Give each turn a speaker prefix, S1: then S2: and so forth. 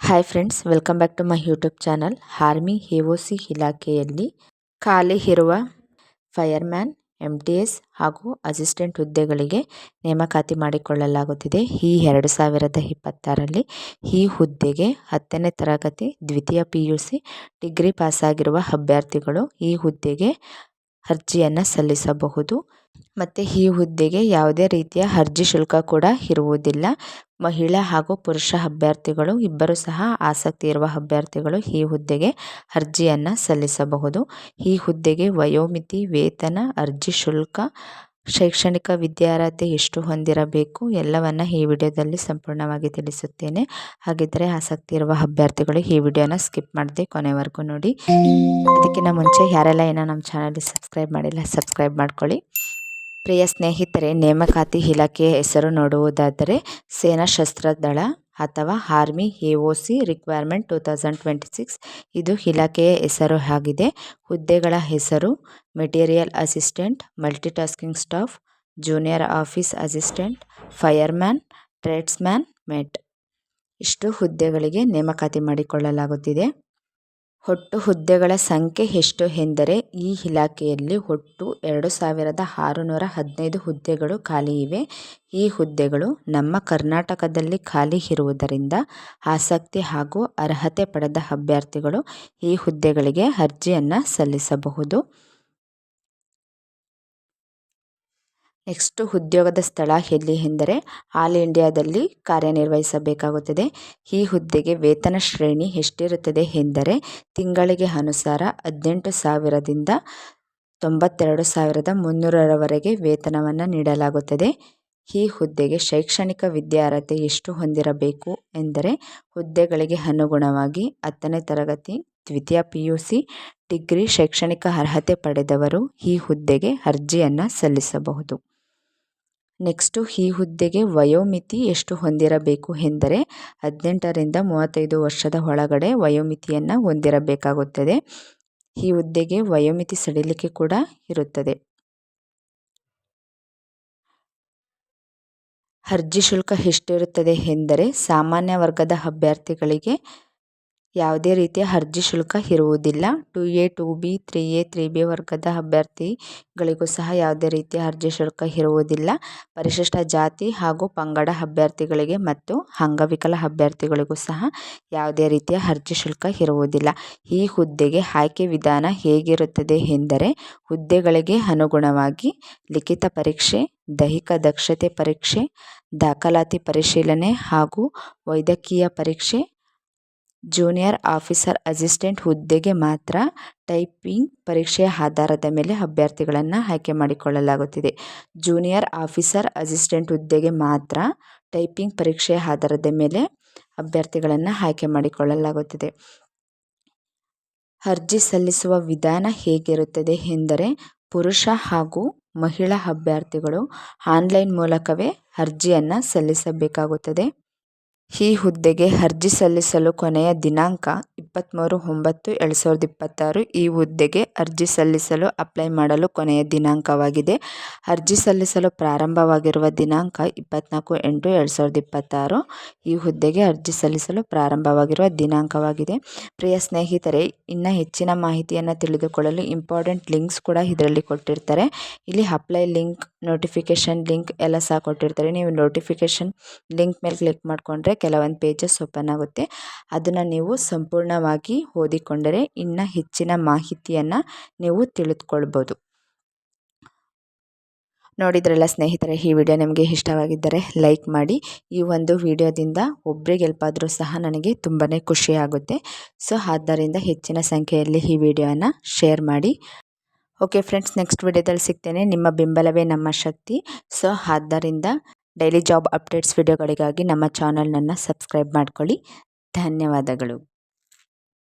S1: Hi friends, welcome back to my YouTube channel. Army AOC ಇಲಾಖೆಯಲ್ಲಿ ಖಾಲಿ ಇರುವ fireman, MTS ಹಾಗೂ ಅಸಿಸ್ಟೆಂಟ್ ಹುದ್ದೆಗಳಿಗೆ ನೇಮಕಾತಿ ಮಾಡಿಕೊಳ್ಳಲಾಗುತ್ತಿದೆ. ಈ 2026ರಲ್ಲಿ ಈ ಹುದ್ದೆಗೆ 10ನೇ ತರಗತಿ ದ್ವಿತೀಯ PUC ಡಿಗ್ರಿ ಪಾಸಾಗಿರುವ ಅಭ್ಯರ್ಥಿಗಳು ಈ ಹುದ್ದೆಗೆ ಅರ್ಜಿಯನ್ನು ಸಲ್ಲಿಸಬಹುದು. ಮತ್ತು ಈ ಹುದ್ದೆಗೆ ಯಾವುದೇ ರೀತಿಯ ಅರ್ಜಿ ಶುಲ್ಕ ಕೂಡ ಇರುವುದಿಲ್ಲ. ಮಹಿಳಾ ಹಾಗೂ ಪುರುಷ ಅಭ್ಯರ್ಥಿಗಳು ಇಬ್ಬರೂ ಸಹ ಆಸಕ್ತಿ ಇರುವ ಅಭ್ಯರ್ಥಿಗಳು ಈ ಹುದ್ದೆಗೆ ಅರ್ಜಿಯನ್ನು ಸಲ್ಲಿಸಬಹುದು. ಈ ಹುದ್ದೆಗೆ ವಯೋಮಿತಿ, ವೇತನ, ಅರ್ಜಿ ಶುಲ್ಕ, ಶೈಕ್ಷಣಿಕ ವಿದ್ಯಾರ್ಹತೆ ಎಷ್ಟು ಹೊಂದಿರಬೇಕು ಎಲ್ಲವನ್ನು ಈ ವಿಡಿಯೋದಲ್ಲಿ ಸಂಪೂರ್ಣವಾಗಿ ತಿಳಿಸುತ್ತೇನೆ. ಹಾಗಿದ್ದರೆ ಆಸಕ್ತಿ ಇರುವ ಅಭ್ಯರ್ಥಿಗಳು ಈ ವಿಡಿಯೋನ ಸ್ಕಿಪ್ ಮಾಡದೆ ಕೊನೆವರೆಗೂ ನೋಡಿ. ಅದಕ್ಕಿಂತ ಮುಂಚೆ ಯಾರೆಲ್ಲ ಏನೋ ನಮ್ಮ ಚಾನಲ್ಗೆ ಸಬ್ಸ್ಕ್ರೈಬ್ ಮಾಡಿಲ್ಲ, ಸಬ್ಸ್ಕ್ರೈಬ್ ಮಾಡ್ಕೊಳ್ಳಿ. ಪ್ರಿಯ ಸ್ನೇಹಿತರೆ, ನೇಮಕಾತಿ ಇಲಾಖೆಯ ಹೆಸರು ನೋಡುವುದಾದರೆ ಸೇನಾ ಶಸ್ತ್ರದಳ ಅಥವಾ ಆರ್ಮಿ ಎಒಸಿ ರಿಕ್ವೈರ್ಮೆಂಟ್ 2026 ಇದು ಇಲಾಖೆಯ ಹೆಸರು ಆಗಿದೆ. ಹುದ್ದೆಗಳ ಹೆಸರು material assistant, multitasking staff, junior office assistant, fireman, tradesman, mate. ಇಷ್ಟು ಹುದ್ದೆಗಳಿಗೆ ನೇಮಕಾತಿ ಮಾಡಿಕೊಳ್ಳಲಾಗುತ್ತಿದೆ. ಒಟ್ಟು ಹುದ್ದೆಗಳ ಸಂಖ್ಯೆ ಎಷ್ಟು ಎಂದರೆ ಈ ಇಲಾಖೆಯಲ್ಲಿ ಒಟ್ಟು 2615 ಹುದ್ದೆಗಳು ಖಾಲಿ ಇವೆ. ಈ ಹುದ್ದೆಗಳು ನಮ್ಮ ಕರ್ನಾಟಕದಲ್ಲಿ ಖಾಲಿ ಇರುವುದರಿಂದ ಆಸಕ್ತಿ ಹಾಗೂ ಅರ್ಹತೆ ಪಡೆದ ಅಭ್ಯರ್ಥಿಗಳು ಈ ಹುದ್ದೆಗಳಿಗೆ ಅರ್ಜಿಯನ್ನು ಸಲ್ಲಿಸಬಹುದು. ನೆಕ್ಸ್ಟ್, ಉದ್ಯೋಗದ ಸ್ಥಳ ಎಲ್ಲಿ ಎಂದರೆ ಆಲ್ ಇಂಡಿಯಾದಲ್ಲಿ ಕಾರ್ಯನಿರ್ವಹಿಸಬೇಕಾಗುತ್ತದೆ. ಈ ಹುದ್ದೆಗೆ ವೇತನ ಶ್ರೇಣಿ ಎಷ್ಟಿರುತ್ತದೆ ಎಂದರೆ ತಿಂಗಳಿಗೆ ಅನುಸಾರ 18,000ದಿಂದ 92,300ರವರೆಗೆ ವೇತನವನ್ನು ನೀಡಲಾಗುತ್ತದೆ. ಈ ಹುದ್ದೆಗೆ ಶೈಕ್ಷಣಿಕ ವಿದ್ಯಾರ್ಹತೆ ಎಷ್ಟು ಹೊಂದಿರಬೇಕು ಎಂದರೆ ಹುದ್ದೆಗಳಿಗೆ ಅನುಗುಣವಾಗಿ 10ನೇ ತರಗತಿ ದ್ವಿತೀಯ PUC ಡಿಗ್ರಿ ಶೈಕ್ಷಣಿಕ ಅರ್ಹತೆ ಪಡೆದವರು ಈ ಹುದ್ದೆಗೆ ಅರ್ಜಿಯನ್ನು ಸಲ್ಲಿಸಬಹುದು. ನೆಕ್ಸ್ಟು, ಈ ಹುದ್ದೆಗೆ ವಯೋಮಿತಿ ಎಷ್ಟು ಹೊಂದಿರಬೇಕು ಎಂದರೆ 18ರಿಂದ 35 ವರ್ಷದ ಒಳಗಡೆ ವಯೋಮಿತಿಯನ್ನು ಹೊಂದಿರಬೇಕಾಗುತ್ತದೆ. ಈ ಹುದ್ದೆಗೆ ವಯೋಮಿತಿ ಸಡಿಲಿಕೆ ಕೂಡ ಇರುತ್ತದೆ. ಅರ್ಜಿ ಶುಲ್ಕ ಎಷ್ಟಿರುತ್ತದೆ ಎಂದರೆ ಸಾಮಾನ್ಯ ವರ್ಗದ ಅಭ್ಯರ್ಥಿಗಳಿಗೆ ಯಾವುದೇ ರೀತಿಯ ಅರ್ಜಿ ಶುಲ್ಕ ಇರುವುದಿಲ್ಲ. 2A, 2B, 3A, 3B ವರ್ಗದ ಅಭ್ಯರ್ಥಿಗಳಿಗೂ ಸಹ ಯಾವುದೇ ರೀತಿಯ ಅರ್ಜಿ ಶುಲ್ಕ ಇರುವುದಿಲ್ಲ. ಪರಿಶಿಷ್ಟ ಜಾತಿ ಹಾಗೂ ಪಂಗಡ ಅಭ್ಯರ್ಥಿಗಳಿಗೆ ಮತ್ತು ಅಂಗವಿಕಲ ಅಭ್ಯರ್ಥಿಗಳಿಗೂ ಸಹ ಯಾವುದೇ ರೀತಿಯ ಅರ್ಜಿ ಶುಲ್ಕ ಇರುವುದಿಲ್ಲ. ಈ ಹುದ್ದೆಗೆ ಆಯ್ಕೆ ವಿಧಾನ ಹೇಗಿರುತ್ತದೆ ಎಂದರೆ ಹುದ್ದೆಗಳಿಗೆ ಅನುಗುಣವಾಗಿ ಲಿಖಿತ ಪರೀಕ್ಷೆ, ದೈಹಿಕ ದಕ್ಷತೆ ಪರೀಕ್ಷೆ, ದಾಖಲಾತಿ ಪರಿಶೀಲನೆ ಹಾಗೂ ವೈದ್ಯಕೀಯ ಪರೀಕ್ಷೆ. ಜೂನಿಯರ್ ಆಫೀಸರ್ ಅಸಿಸ್ಟೆಂಟ್ ಹುದ್ದೆಗೆ ಮಾತ್ರ ಟೈಪಿಂಗ್ ಪರೀಕ್ಷೆಯ ಆಧಾರದ ಮೇಲೆ ಅಭ್ಯರ್ಥಿಗಳನ್ನು ಆಯ್ಕೆ ಮಾಡಿಕೊಳ್ಳಲಾಗುತ್ತಿದೆ. ಜೂನಿಯರ್ ಆಫೀಸರ್ ಅಸಿಸ್ಟೆಂಟ್ ಹುದ್ದೆಗೆ ಮಾತ್ರ ಟೈಪಿಂಗ್ ಪರೀಕ್ಷೆಯ ಆಧಾರದ ಮೇಲೆ ಅಭ್ಯರ್ಥಿಗಳನ್ನು ಆಯ್ಕೆ ಮಾಡಿಕೊಳ್ಳಲಾಗುತ್ತದೆ. ಅರ್ಜಿ ಸಲ್ಲಿಸುವ ವಿಧಾನ ಹೇಗಿರುತ್ತದೆ ಎಂದರೆ ಪುರುಷ ಹಾಗೂ ಮಹಿಳಾ ಅಭ್ಯರ್ಥಿಗಳು ಆನ್ಲೈನ್ ಮೂಲಕವೇ ಅರ್ಜಿಯನ್ನು ಸಲ್ಲಿಸಬೇಕಾಗುತ್ತದೆ. ಈ ಹುದ್ದೆಗೆ ಅರ್ಜಿ ಸಲ್ಲಿಸಲು ಕೊನೆಯ ದಿನಾಂಕ 23/9/2026. ಈ ಹುದ್ದೆಗೆ ಅರ್ಜಿ ಸಲ್ಲಿಸಲು ಅಪ್ಲೈ ಮಾಡಲು ಕೊನೆಯ ದಿನಾಂಕವಾಗಿದೆ. ಅರ್ಜಿ ಸಲ್ಲಿಸಲು ಪ್ರಾರಂಭವಾಗಿರುವ ದಿನಾಂಕ 24/8/2026. ಈ ಹುದ್ದೆಗೆ ಅರ್ಜಿ ಸಲ್ಲಿಸಲು ಪ್ರಾರಂಭವಾಗಿರುವ ದಿನಾಂಕವಾಗಿದೆ. ಪ್ರಿಯ ಸ್ನೇಹಿತರೆ, ಇನ್ನು ಹೆಚ್ಚಿನ ಮಾಹಿತಿಯನ್ನು ತಿಳಿದುಕೊಳ್ಳಲು ಇಂಪಾರ್ಟೆಂಟ್ ಲಿಂಕ್ಸ್ ಕೂಡ ಇದರಲ್ಲಿ ಕೊಟ್ಟಿರ್ತಾರೆ. ಇಲ್ಲಿ ಅಪ್ಲೈ ಲಿಂಕ್, ನೋಟಿಫಿಕೇಷನ್ ಲಿಂಕ್ ಎಲ್ಲ ಸಹ ಕೊಟ್ಟಿರ್ತಾರೆ. ನೀವು ನೋಟಿಫಿಕೇಷನ್ ಲಿಂಕ್ ಮೇಲೆ ಕ್ಲಿಕ್ ಮಾಡಿಕೊಂಡ್ರೆ ಕೆಲವೊಂದು ಪೇಜಸ್ ಓಪನ್ ಆಗುತ್ತೆ. ಅದನ್ನು ನೀವು ಸಂಪೂರ್ಣವಾಗಿ ಓದಿಕೊಂಡರೆ ಇನ್ನು ಹೆಚ್ಚಿನ ಮಾಹಿತಿಯನ್ನು ನೀವು ತಿಳಿದುಕೊಳ್ಬೋದು. ನೋಡಿದ್ರಲ್ಲ ಸ್ನೇಹಿತರೆ, ಈ ವಿಡಿಯೋ ನಿಮಗೆ ಇಷ್ಟವಾಗಿದ್ದರೆ ಲೈಕ್ ಮಾಡಿ. ಈ ಒಂದು ವಿಡಿಯೋದಿಂದ ಒಬ್ಬರಿಗೆ ಹೆಲ್ಪ್ ಆದರೂ ಸಹ ನನಗೆ ತುಂಬಾ ಖುಷಿಯಾಗುತ್ತೆ. ಸೊ ಆದ್ದರಿಂದ ಹೆಚ್ಚಿನ ಸಂಖ್ಯೆಯಲ್ಲಿ ಈ ವಿಡಿಯೋನ ಶೇರ್ ಮಾಡಿ. ಓಕೆ ಫ್ರೆಂಡ್ಸ್, ನೆಕ್ಸ್ಟ್ ವಿಡಿಯೋದಲ್ಲಿ ಸಿಗ್ತೇನೆ. ನಿಮ್ಮ ಬೆಂಬಲವೇ ನಮ್ಮ ಶಕ್ತಿ. ಸೊ ಆದ್ದರಿಂದ ಡೈಲಿ ಜಾಬ್ ಅಪ್ಡೇಟ್ಸ್ ವಿಡಿಯೋಗಳಿಗಾಗಿ ನಮ್ಮ ಚಾನಲ್ನನ್ನು ಸಬ್ಸ್ಕ್ರೈಬ್ ಮಾಡ್ಕೊಳ್ಳಿ. ಧನ್ಯವಾದಗಳು.